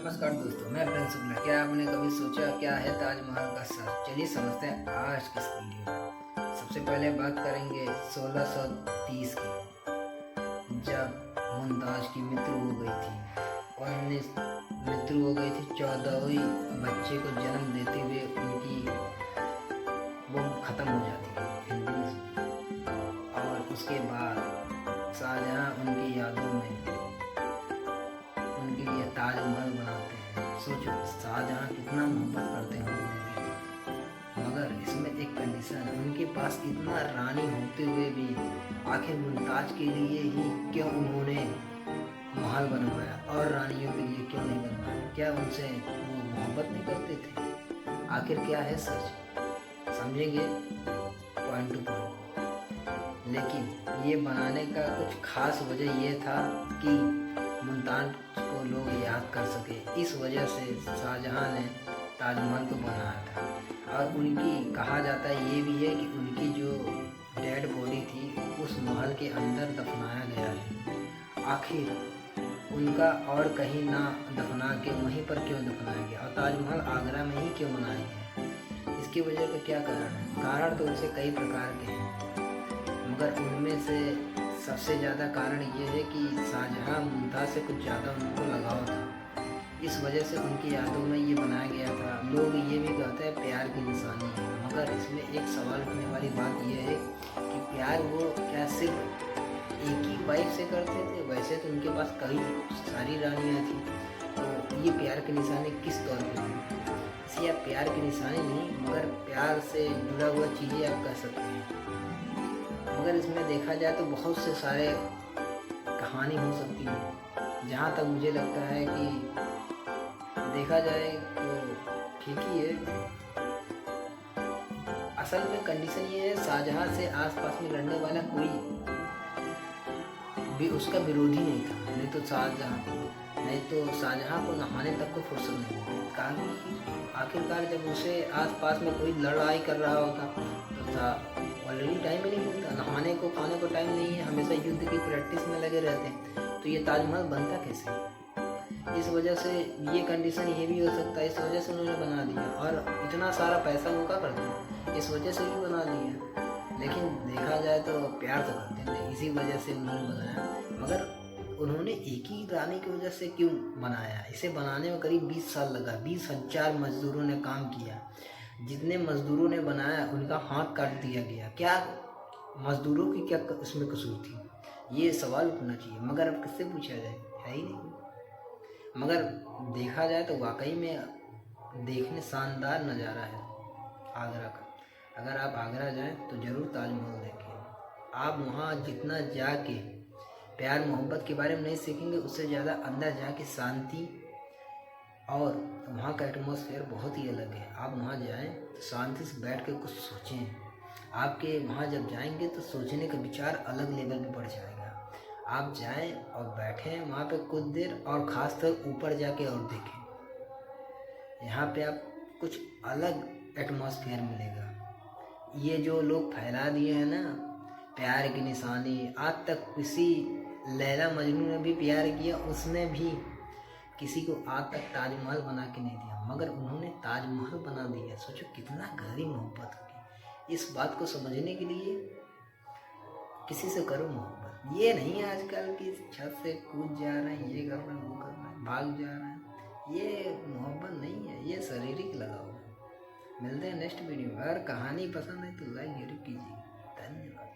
नमस्कार दोस्तों, मैं प्रिंस शुक्ला। क्या आपने कभी सोचा क्या है ताजमहल का सर? चलिए समझते हैं आज की इस वीडियो में। सबसे पहले बात करेंगे 1630 की, जब मुमताज की मृत्यु हो गई थी। मृत्यु हो गई थी 14वीं बच्चे को जन्म देते हुए उनकी वो खत्म हो जाती है हिंदी में। और उसके बाद शाहजहां उनकी यादों में उनके लिए ताजमहल बनाते हैं। सोचो शाहजहां कितना मोहब्बत करते होंगे। मगर इसमें एक कंडीशन है, उनके पास इतना रानी होते हुए भी आखिर मुमताज के लिए ही क्यों उन्होंने महल बनवाया और रानियों के लिए क्यों नहीं बनवाया? क्या उनसे वो मोहब्बत नहीं करते थे? आखिर क्या है सच, समझेंगे पॉइंट टू पॉइंट। लेकिन ये बनाने का कुछ खास वजह ये था कि मुमताज को लोग याद कर सके। इस वजह से शाहजहां ने ताजमहल को बनाया था। और उनकी कहा जाता है ये भी है कि उनकी जो डेड बॉडी थी उस महल के अंदर दफनाया गया है। आखिर उनका और कहीं ना दफना के वहीं पर क्यों दफनाया गया, और ताजमहल आगरा में ही क्यों बनाया गया? इसकी वजह का क्या कारण है? कारण तो उनसे कई प्रकार के हैं, मगर उनमें से सबसे ज़्यादा कारण ये है कि शाहजहां मुमताज़ से कुछ ज़्यादा उनको लगाव था। इस वजह से उनकी यादों में ये बनाया गया था। लोग ये भी कहते हैं प्यार की निशानी है, मगर इसमें एक सवाल उठने वाली बात यह है कि प्यार वो क्या सिर्फ एक ही वाइफ से करते थे? वैसे तो उनके पास कई सारी रानियाँ थी, तो ये प्यार की निशानी किस तौर पर थी? इसे आप प्यार की निशानी नहीं, मगर प्यार से जुड़ा हुआ चीज़ें आप कह सकते हैं। मगर इसमें देखा जाए तो बहुत से सारे कहानी हो सकती है। जहाँ तक मुझे लगता है कि देखा जाए तो ठीक ही है। असल में कंडीशन ये है, शाहजहां से आसपास में लड़ने वाला कोई भी उसका विरोधी नहीं था। नहीं तो शाहजहां को नहाने तक को फुर्सत नहीं मिली। आखिरकार जब उसे आसपास में कोई लड़ाई कर रहा होता तो ऑलरेडी टाइम ही नहीं मिलता, नहाने को खाने को टाइम नहीं है, हमेशा युद्ध की प्रैक्टिस में लगे रहते हैं, तो ये ताजमहल बनता कैसे? इस वजह से ये कंडीशन ये भी हो सकता है, इस वजह से उन्होंने बना दिया। और इतना सारा पैसा उनका करते इस वजह से भी बना दिया। लेकिन देखा जाए तो प्यार तो करते थे, इसी वजह से उन्होंने बनाया। मगर उन्होंने एक ही रानी की वजह से क्यों बनाया? इसे बनाने में करीब 20 साल लगा। 20,000 मजदूरों ने काम किया। जितने मजदूरों ने बनाया उनका हाथ काट दिया गया। क्या मजदूरों की क्या इसमें कसूर थी? ये सवाल उठना चाहिए, मगर अब किससे पूछा जाए? है ही नहीं। मगर देखा जाए तो वाकई में देखने शानदार नज़ारा है आगरा का। अगर आप आगरा जाएं तो ज़रूर ताजमहल देखें। आप वहाँ जितना जाके प्यार मोहब्बत के बारे में नहीं सीखेंगे, उससे ज़्यादा अंदर जाके शांति और वहाँ का एटमॉस्फेयर बहुत ही अलग है। आप वहाँ जाएं तो शांति से बैठ के कुछ सोचें। आपके वहाँ जब जाएंगे तो सोचने का विचार अलग लेवल पे बढ़ जाएगा। आप जाएं और बैठें वहाँ पे कुछ देर, और ख़ासकर ऊपर जाके और देखें। यहाँ पे आप कुछ अलग एटमॉस्फेयर मिलेगा। ये जो लोग फैला दिए हैं ना प्यार की निशानी, आज तक किसी लैला मजनू ने भी प्यार किया, उसने भी किसी को आज तक ताजमहल बना के नहीं दिया, मगर उन्होंने ताजमहल बना दिया। सोचो कितना गहरी मोहब्बत होगी। इस बात को समझने के लिए किसी से करो मोहब्बत। ये नहीं आजकल की छत से कूद जा रहे हैं, ये कर रहे हैं, वो कर रहे हैं, भाग जा रहे हैं। ये मोहब्बत नहीं है, ये शारीरिक लगाव है। मिलते हैं नेक्स्ट वीडियो में। अगर कहानी पसंद है तो लाइक जरूर कीजिए। धन्यवाद।